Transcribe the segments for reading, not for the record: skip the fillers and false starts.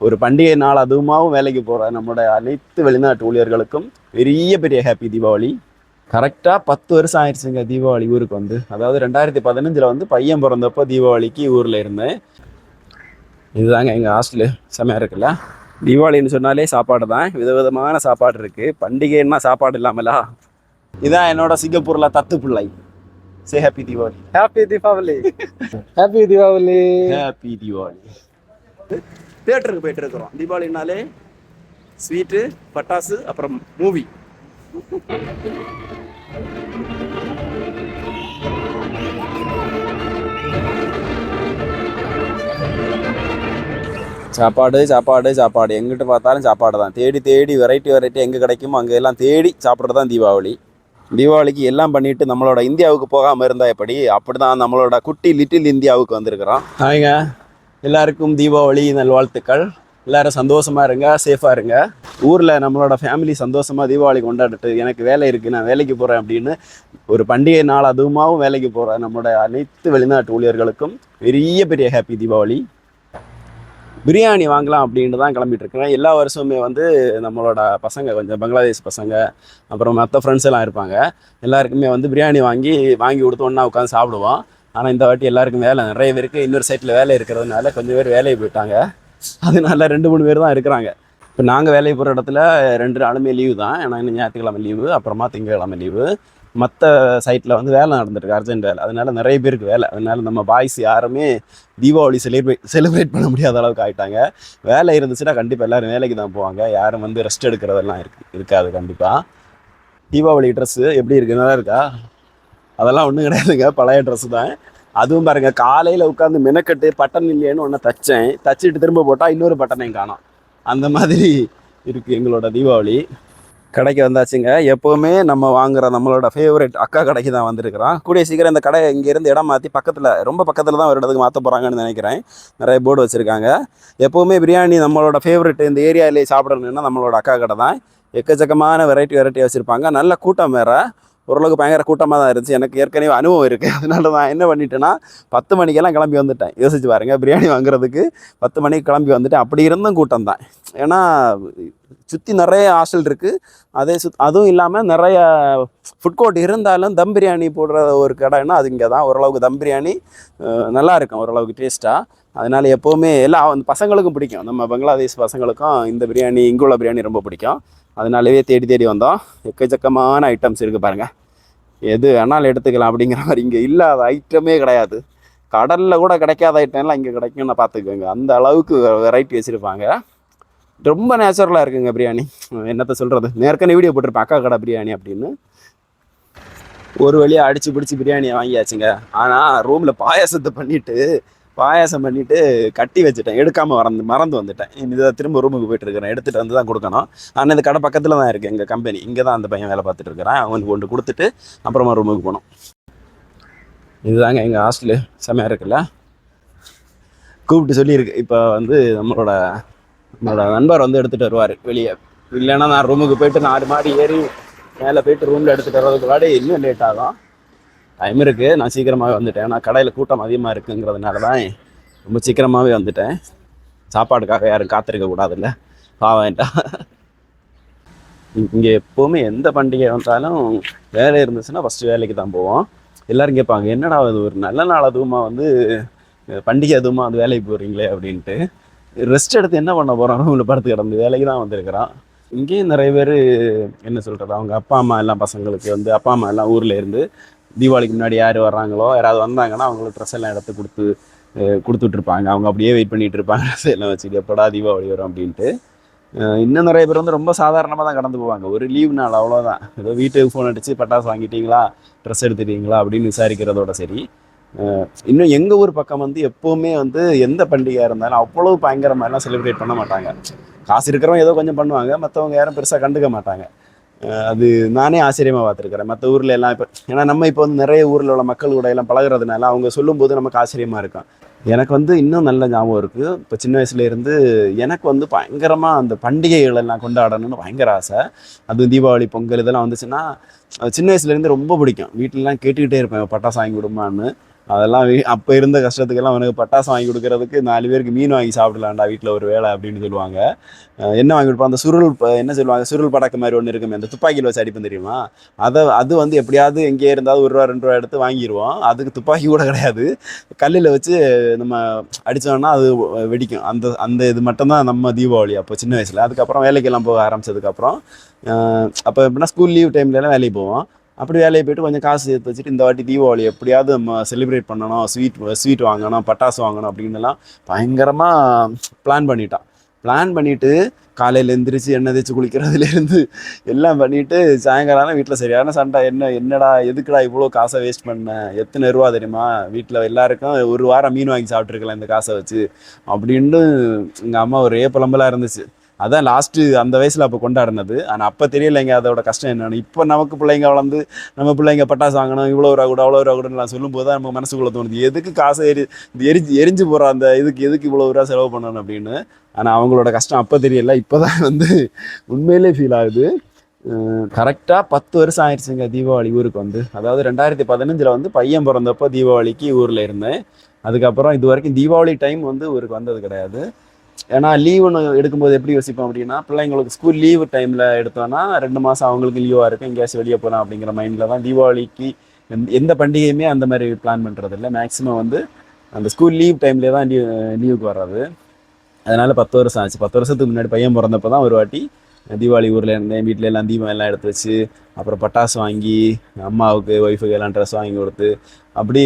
ஒரு பண்டிகை நாள் அதுவுமாவும் வேலைக்கு போகிற நம்மளோட அனைத்து வெளிநாட்டு ஊழியர்களுக்கும் பெரிய பெரிய ஹாப்பி தீபாவளி. கரெக்டாக 10 வருஷம் ஆயிடுச்சுங்க தீபாவளி ஊருக்கு வந்து. அதாவது 2015 வந்து பையன் பிறந்தப்போ தீபாவளிக்கு ஊரில் இருந்தேன். இதுதாங்க எங்கள் ஹாஸ்டலு. செமையாக இருக்குல்ல. தீபாவளின்னு சொன்னாலே சாப்பாடு தான், விதவிதமான சாப்பாடு இருக்குது. பண்டிகைன்னா சாப்பாடு இல்லாமலா? இதான் என்னோட சிங்கப்பூரில் தத்து பிள்ளை. Say happy Deepavali. Happy Deepavali. Happy Deepavali. Happy Deepavali. தியேட்டருக்கு போயிட்டு இருக்கிறோம். தீபாவளினாலே ஸ்வீட்டு, பட்டாசு, அப்புறம் மூவி. சாப்பாடு சாப்பாடு சாப்பாடு, எங்கிட்ட பார்த்தாலும் சாப்பாடு தான். தேடி தேடி வெரைட்டி எங்கே கிடைக்குமோ அங்கே எல்லாம் தேடி சாப்பிட்றது தான் தீபாவளி. தீபாவளிக்கு எல்லாம் பண்ணிட்டு நம்மளோட இந்தியாவுக்கு போகாமல் இருந்தால் எப்படி? அப்படி தான் நம்மளோட குட்டி லிட்டில் இந்தியாவுக்கு வந்திருக்கிறோம். ஹாய்ங்க, எல்லாருக்கும் தீபாவளி நல்வாழ்த்துக்கள். எல்லோரும் சந்தோஷமாக இருங்க, சேஃபாக இருங்க. ஊரில் நம்மளோட ஃபேமிலி சந்தோஷமாக தீபாவளி கொண்டாடிட்டு, எனக்கு வேலை இருக்குது நான் வேலைக்கு போகிறேன் அப்படின்னு ஒரு பண்டிகை நாள் அதுவுமாவும் வேலைக்கு போகிற நம்மளோட அனைத்து வெளிநாட்டு ஊழியர்களுக்கும் பெரிய பெரிய ஹாப்பி தீபாவளி. பிரியாணி வாங்கலாம் அப்படின்ட்டு தான் கிளம்பிட்டு இருக்கேன். எல்லா வருஷமுமே வந்து நம்மளோட பசங்க, கொஞ்சம் பங்களாதேஷ் பசங்க, அப்புறம் மற்ற ஃப்ரெண்ட்ஸ் எல்லாம் இருப்பாங்க. எல்லாருக்குமே வந்து பிரியாணி வாங்கி கொடுத்து ஒன்றா உட்காந்து சாப்பிடுவோம். ஆனால் இந்த வாட்டி எல்லாருக்கும் வேலை நிறைய பேருக்கு இன்னொரு சைட்டில் வேலை இருக்கிறதுனால கொஞ்சம் பேர் வேலையை போயிட்டாங்க. அதனால 2-3 பேர் தான் இருக்கிறாங்க. இப்போ நாங்கள் வேலைக்கு போகிற இடத்துல 2 நாளுமே லீவு தான். ஏன்னா இன்னும் ஞாயிற்றுக்கிழமை லீவு, அப்புறமா திங்கட்கிழமை லீவு. மற்ற சைட்டில் வந்து வேலை நடந்துருக்கு, அர்ஜென்ட் வேலை. அதனால நிறைய பேருக்கு வேலை. அதனால நம்ம பாய்ஸ் யாருமே தீபாவளி செலிப்ரேட் பண்ண முடியாத அளவுக்கு ஆகிட்டாங்க. வேலை இருந்துச்சுன்னா கண்டிப்பாக எல்லோரும் வேலைக்கு தான் போவாங்க. யாரும் வந்து ரெஸ்ட் எடுக்கிறதெல்லாம் இருக்காது கண்டிப்பாக. தீபாவளி ட்ரெஸ்ஸு எப்படி இருக்குது? நல்லா இருக்கா? அதெல்லாம் ஒன்றும் கிடையாதுங்க, பழைய ட்ரெஸ்ஸு தான். அதுவும் பாருங்கள், காலையில் உட்காந்து மெனக்கட்டு பட்டன் இல்லையேன்னு ஒன்று தச்சுட்டு திரும்ப போட்டால் இன்னொரு பட்டனையும் காணோம். அந்த மாதிரி இருக்குது எங்களோட தீபாவளி. கடைக்கு வந்தாச்சுங்க. எப்போவுமே நம்ம வாங்குகிற நம்மளோட ஃபேவரட் அக்கா கடைக்கு தான் வந்திருக்கிறோம். கூடிய சீக்கிரம் இந்த கடை இங்கேருந்து இடம் மாற்றி ரொம்ப பக்கத்தில் தான் ஒரு இடத்துக்கு மாற்ற போகிறாங்கன்னு நினைக்கிறேன். நிறைய போர்டு வச்சுருக்காங்க. எப்போவுமே பிரியாணி நம்மளோட ஃபேவரெட் இந்த ஏரியாவிலே சாப்பிடணுன்னா நம்மளோட அக்கா கடை தான். எக்கச்சக்கமான வெரைட்டி வச்சுருப்பாங்க. நல்ல கூட்டம் வேறு, ஓரளவுக்கு பயங்கர கூட்டமாக தான் இருந்துச்சு. எனக்கு ஏற்கனவே அனுபவம் இருக்குது. அதனால நான் என்ன பண்ணிட்டேன்னா 10 மணிக்கெல்லாம் கிளம்பி வந்துட்டேன். யோசிச்சு பாருங்கள், பிரியாணி வாங்குறதுக்கு 10 மணிக்கு கிளம்பி வந்துட்டேன். அப்படி இருந்தும் கூட்டம் தான். ஏன்னா சுற்றி நிறைய ஹாஸ்டல் இருக்குது. அதுவும் இல்லாமல் நிறைய ஃபுட் கோர்ட் இருந்தாலும் தம் பிரியாணி போடுற ஒரு கடைன்னா அது இங்கே தான். ஓரளவுக்கு தம் பிரியாணி நல்லா இருக்கும், ஓரளவுக்கு டேஸ்ட்டாக. அதனால் எப்போவுமே அந்த பசங்களுக்கும் பிடிக்கும். நம்ம பங்களாதேஷ் பசங்களுக்கும் இந்த பிரியாணி, இங்குள்ள பிரியாணி ரொம்ப பிடிக்கும். அதனாலவே தேடி வந்தோம். எக்கச்சக்கமான ஐட்டம்ஸ் இருக்குது பாருங்கள். எது வேணாலும் எடுத்துக்கலாம் அப்படிங்கிற மாதிரி. இங்கே இல்லாத ஐட்டமே கிடையாது. கடலில் கூட கிடைக்காத ஐட்டம்லாம் இங்கே கிடைக்கும்னு பார்த்துக்கோங்க. அந்த அளவுக்கு வெரைட்டி வச்சுருப்பாங்க. ரொம்ப நேச்சுரலாக இருக்குங்க பிரியாணி. என்னத்தை சொல்கிறது, நேர்கனே வீடியோ போட்டிருப்பேன் அக்கா கடை பிரியாணி அப்படின்னு. ஒரு வழியாக அடித்து பிடிச்சி பிரியாணியை வாங்கியாச்சுங்க. ஆனால் ரூமில் பாயாசம் பண்ணிவிட்டு கட்டி வச்சுட்டேன். எடுக்காமல் மறந்து வந்துட்டேன். இதை திரும்ப ரூமுக்கு போய்ட்டுருக்கிறேன். எடுத்துகிட்டு வந்து தான் கொடுக்கணும். ஆனால் இந்த கடை பக்கத்தில் தான் இருக்குது எங்கள் கம்பெனி. இங்கே தான் அந்த பையன் வேலை பார்த்துட்டு இருக்கிறேன். அவனுக்கு கொண்டு கொடுத்துட்டு அப்புறமா ரூமுக்கு போகணும். இதுதாங்க எங்கள் ஹாஸ்டலு. செமையாக இருக்குல்ல. கூப்பிட்டு சொல்லியிருக்கு. இப்போ வந்து நம்மளோட நண்பர் வந்து எடுத்துகிட்டு வருவார் வெளியே. இல்லைன்னா நான் ரூமுக்கு போய்ட்டு 4 மாடி ஏறி மேலே போய்ட்டு ரூமில் எடுத்துகிட்டு வர்றதுக்குள்ளாடி இன்னும் லேட் ஆகும். டைம் இருக்குது. நான் சீக்கிரமாகவே வந்துட்டேன். நான் கடையில் கூட்டம் அதிகமாக இருக்குங்கிறதுனால தான் ரொம்ப சீக்கிரமாகவே வந்துட்டேன். சாப்பாடுக்காக யாரும் காத்திருக்க கூடாதுல்ல, பாவேண்டா. இங்கே எப்போவுமே எந்த பண்டிகை வந்தாலும் வேலை இருந்துச்சுன்னா ஃபஸ்ட்டு வேலைக்கு தான் போவோம். எல்லோரும் கேட்பாங்க, என்னடா அது ஒரு நல்ல நாள் அதுவுமா வந்து பண்டிகை அதுவுமா வந்து வேலைக்கு போகிறீங்களே அப்படின்ட்டு. ரெஸ்ட் எடுத்து என்ன பண்ண போகிறோம்? ரூமில் படுத்து கிடந்து வேலைக்கு தான் வந்திருக்கிறான். இங்கேயும் நிறைய பேர் என்ன சொல்கிறது, அவங்க அப்பா அம்மா எல்லாம் பசங்களுக்கு வந்து அப்பா அம்மா எல்லாம் ஊரில் இருந்து தீபாவளிக்கு முன்னாடி யார் வர்றாங்களோ, யாராவது வந்தாங்கன்னா அவங்களுக்கு ட்ரெஸ் எல்லாம் எடுத்து கொடுத்துட்ருப்பாங்க. அவங்க அப்படியே வெயிட் பண்ணிகிட்டு இருப்பாங்க. ட்ரெஸ் எல்லாம் வச்சுட்டு எப்படா தீபாவளி வரும் அப்படின்ட்டு. இன்னும் நிறைய பேர் வந்து ரொம்ப சாதாரணமாக தான் கடந்து போவாங்க. ஒரு லீவ் நாள் அவ்வளோதான். ஏதோ வீட்டுக்கு ஃபோன் அடித்து பட்டாசு வாங்கிட்டீங்களா, ட்ரெஸ் எடுத்துட்டீங்களா அப்படின்னு விசாரிக்கிறதோட சரி. இன்னும் எங்கள் ஊர் பக்கம் வந்து எப்போவுமே வந்து எந்த பண்டிகையாக இருந்தாலும் அவ்வளோ பயங்கர மாதிரிலாம் செலிப்ரேட் பண்ண மாட்டாங்க. காசு இருக்கிறவங்க ஏதோ கொஞ்சம் பண்ணுவாங்க, மற்றவங்க யாரும் பெருசாக கண்டுக்க மாட்டாங்க. அது நானே ஆச்சரியமாக பார்த்துருக்குறேன். மற்ற ஊரில் எல்லாம் இப்போ ஏன்னா நம்ம இப்போ வந்து நிறைய ஊரில் உள்ள மக்கள் கூட எல்லாம் பழகுறதுனால அவங்க சொல்லும்போது நமக்கு ஆச்சரியமாக இருக்கும். எனக்கு வந்து இன்னும் நல்ல ஞாபகம் இருக்குது. இப்போ சின்ன வயசுலேருந்து எனக்கு வந்து பயங்கரமாக அந்த பண்டிகைகள் எல்லாம் கொண்டாடணும்னு பயங்கர ஆசை. அதுவும் தீபாவளி, பொங்கல் இதெல்லாம் வந்துச்சுன்னா சின்ன வயசுலேருந்து ரொம்ப பிடிக்கும். வீட்டிலலாம் கேட்டுக்கிட்டே இருப்பேன், பட்டாசு வாங்கி விடுமான்னு. அதெல்லாம் அப்போ இருந்த கஷ்டத்துக்கெல்லாம் அவனுக்கு பட்டாசு வாங்கி கொடுக்கறதுக்கு 4 பேருக்கு மீன் வாங்கி சாப்பிடலாம்டா வீட்டில் ஒரு வேலை அப்படின்னு சொல்லுவாங்க. என்ன வாங்கி கொடுப்போம் அந்த சுருள் என்ன சொல்லுவாங்க சுருள் படக்கு மாதிரி ஒன்று இருக்குமே அந்த துப்பாக்கியில் வச்சு அடிப்போம் தெரியுமா? அது வந்து எப்படியாவது எங்கேயே இருந்தாலும் ₹1 ₹2 எடுத்து வாங்கிடுவோம். அதுக்கு துப்பாக்கி கூட கிடையாது. கல்லில் வச்சு நம்ம அடித்தோம்னா அது வெடிக்கும். அந்த அந்த இது மட்டும்தான் நம்ம தீபாவளி அப்போ சின்ன வயசில். அதுக்கப்புறம் வேலைக்கெல்லாம் போக ஆரம்பிச்சதுக்கப்புறம் அப்போ எப்படின்னா ஸ்கூல் லீவ் டைம்லலாம் வேலைக்கு போவோம். அப்படி வேலையை போய்ட்டு கொஞ்சம் காசு சேர்த்து வச்சுட்டு இந்த வாட்டி தீபாவளி எப்படியாவது நம்ம செலிப்ரேட் பண்ணணும், ஸ்வீட் வாங்கணும், பட்டாசு வாங்கணும் அப்படின்னுலாம் பயங்கரமாக பிளான் பண்ணிவிட்டு காலையில் எந்திரிச்சு எண்ணெய் தேய்ச்சி குளிக்கிறதுலேருந்து எல்லாம் பண்ணிவிட்டு சாயங்காலம் வீட்டில் சரியான சண்டை. என்னடா எதுக்குடா இவ்வளோ காசை வேஸ்ட் பண்ணேன், எத்தனை ரூபா தெரியுமா, வீட்டில் எல்லாருக்கும் ஒரு வாரம் மீன் வாங்கி சாப்பிட்ருக்கலாம் இந்த காசை வச்சு அப்படின்ட்டு எங்கள் அம்மா ஒரே புலம்பலாக இருந்துச்சு. அதான் லாஸ்ட்டு அந்த வயசில் அப்போ கொண்டாடினது. ஆனால் அப்போ தெரியலைங்க அதோட கஷ்டம் என்னென்னு. இப்போ நமக்கு பிள்ளைங்க வளர்ந்து நம்ம பிள்ளைங்க பட்டாசு வாங்கணும், இவ்வளோ ரூபா கூட அவ்வளோ ரூபா கூடலாம் சொல்லும்போது தான் நம்ம மனசுக்குள்ளே தோணுது எதுக்கு காசை எரிஞ்சு போகிற அந்த எதுக்கு இவ்வளோ ரூபா செலவு பண்ணணும் அப்படின்னு. ஆனால் அவங்களோட கஷ்டம் அப்போ தெரியல, இப்போ தான் வந்து உண்மையிலே ஃபீல் ஆகுது. கரெக்டாக 10 வருஷம் ஆயிடுச்சுங்க தீபாவளி ஊருக்கு வந்து. அதாவது 2015 வந்து பையன் பிறந்தப்போ தீபாவளிக்கு ஊரில் இருந்தேன். அதுக்கப்புறம் இது வரைக்கும் தீபாவளி டைம் வந்து ஊருக்கு வந்தது கிடையாது. ஏன்னா லீவ் ஒன்று எடுக்கும்போது எப்படி யோசிப்போம் அப்படின்னா பிள்ளைங்களுக்கு ஸ்கூல் லீவு டைமில் எடுத்தோன்னா 2 மாதம் அவங்களுக்கு லீவாக இருக்கும், எங்கேயாச்சும் வெளியே போகலாம் அப்படிங்கிற மைண்டில் தான் தீபாவளிக்கு எந்த பண்டிகையுமே அந்த மாதிரி பிளான் பண்ணுறது இல்லை. மேக்ஸிமம் வந்து அந்த ஸ்கூல் லீவ் டைம்லேயே தான் லீவுக்கு வர்றது. அதனால் 10 வருஷம் ஆச்சு. 10 வருஷத்துக்கு முன்னாடி பையன் பிறந்தப்போ தான் ஒரு வாட்டி தீபாவளி ஊரில் இருந்தேன். வீட்டில் எல்லாம் தீபம் எல்லாம் எடுத்து வச்சு அப்புறம் பட்டாசு வாங்கி அம்மாவுக்கு ஒய்ஃபுக்கு எல்லாம் ட்ரெஸ் வாங்கி கொடுத்து அப்படி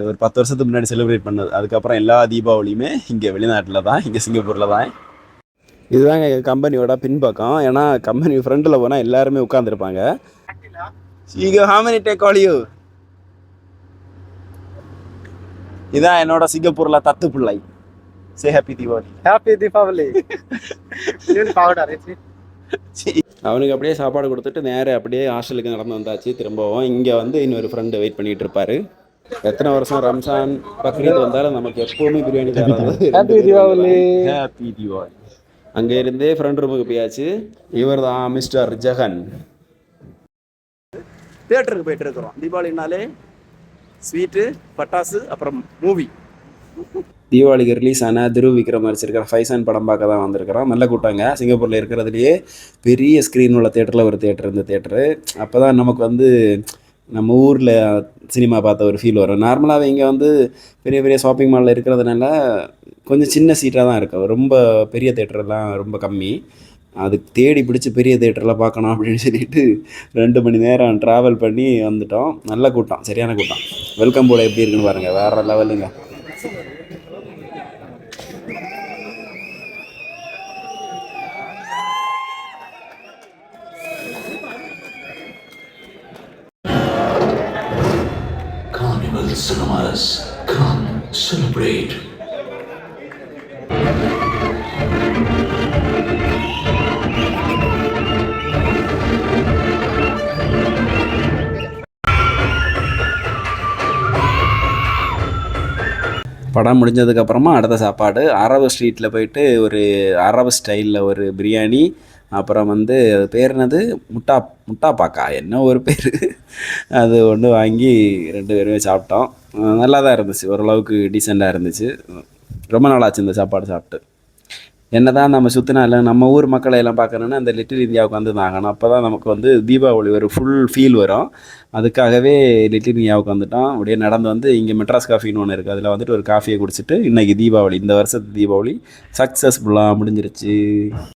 ஒரு 10 வருஷத்துக்கு முன்னாடி செலிப்ரேட் பண்ணது. அதுக்கப்புறம் எல்லா தீபாவளியுமே இங்கே வெளிநாட்டில் தான், இங்கே சிங்கப்பூரில் தான். இதுதாங்க எங்கள் கம்பெனியோட பின்பக்கம். ஏன்னா கம்பெனி ஃப்ரண்டில் போனால் எல்லாருமே உட்காந்துருப்பாங்க. இதான் என்னோட சிங்கப்பூரில் தத்து பிள்ளை. Say happy Deepavali. Happy Deepavali. Powder. அவனுக்கு அப்படியே சாப்பாடு கொடுத்துட்டு நேராக அப்படியே ஹாஸ்டலுக்கு நடந்து வந்தாச்சு. திரும்பவும் இங்கே வந்து இன்னொரு ஃப்ரெண்டு வெயிட் பண்ணிட்டு இருப்பாரு. எத்தனை வருஷம் ரம்ஜான் பக்ரீத் வந்தாலும் நமக்கு எப்போவுமே பிரியாணி தராது. Happy Deepavali. ஹாப்பி தீபாவளி. அங்கே இருந்தே ஃப்ரெண்ட் ரூமுக்கு போயாச்சு. இவர் தான் மிஸ்டர் ஜெகன். தியேட்டருக்கு போயிட்டு இருக்கிறோம். தீபாவளினாலே ஸ்வீட்டு, பட்டாசு, அப்புறம் மூவி. தீபாவளிக்கு ரிலீஸ் ஆன துருவ் விக்ரம் நடிச்சிருக்கிற ஃபைசான் படம் பார்க்க தான் வந்திருக்கிறோம். நல்ல கூட்டங்க. சிங்கப்பூரில் இருக்கிறதுலையே பெரிய ஸ்க்ரீன் உள்ள தேட்டரில் ஒரு தேட்டர் இந்த தேட்டரு. அப்போ தான் நமக்கு வந்து நம்ம ஊரில் சினிமா பார்த்த ஒரு ஃபீல் வரும். நார்மலாகவே இங்கே வந்து பெரிய பெரிய ஷாப்பிங் மாலில் இருக்கிறதுனால கொஞ்சம் சின்ன சீட்டாக தான் இருக்கும். ரொம்ப பெரிய தேட்டரெல்லாம் ரொம்ப கம்மி. அதுக்கு தேடி பிடிச்சி பெரிய தேட்டரில் பார்க்கணும் அப்படின்னு சொல்லிட்டு 2 மணி நேரம் ட்ராவல் பண்ணி வந்துட்டோம். நல்ல கூட்டம், சரியான கூட்டம். வெல்கம் போர்டு எப்படி இருக்குன்னு பாருங்கள், வேறு லெவலுங்க. Carnival Cinemas. Come celebrate. படம் முடிஞ்சதுக்கப்புறமா அடுத்த சாப்பாடு அரபு ஸ்ட்ரீட்டில் போயிட்டு ஒரு அரபு ஸ்டைலில் ஒரு பிரியாணி, அப்புறம் வந்து அது பேர் என்னது முட்டா பாக்கா என்ன ஒரு பேர், அது ஒன்று வாங்கி 2 பேருமே சாப்பிட்டோம். நல்லா தான் இருந்துச்சு, ஓரளவுக்கு டீசெண்டாக இருந்துச்சு. ரொம்ப நாளாச்சு இந்த சாப்பாடு சாப்பிட்டு. என்ன தான் நம்ம சுற்றினால நம்ம ஊர் மக்களை எல்லாம் பார்க்கணுன்னா அந்த லிட்டில் இந்தியாவுக்கு வந்து நாங்கணும். அப்போ தான் நமக்கு வந்து தீபாவளி ஒரு ஃபுல் ஃபீல் வரும். அதுக்காகவே லிட்டில் இந்தியாவுக்கு வந்துட்டோம். அப்படியே நடந்து வந்து இங்கே மெட்ராஸ் காஃபின்னு ஒன்று இருக்குது, அதில் வந்துட்டு ஒரு காஃபியை குடிச்சிட்டு இன்றைக்கி தீபாவளி, இந்த வருஷத்து தீபாவளி சக்ஸஸ்ஃபுல்லாக முடிஞ்சிருச்சு.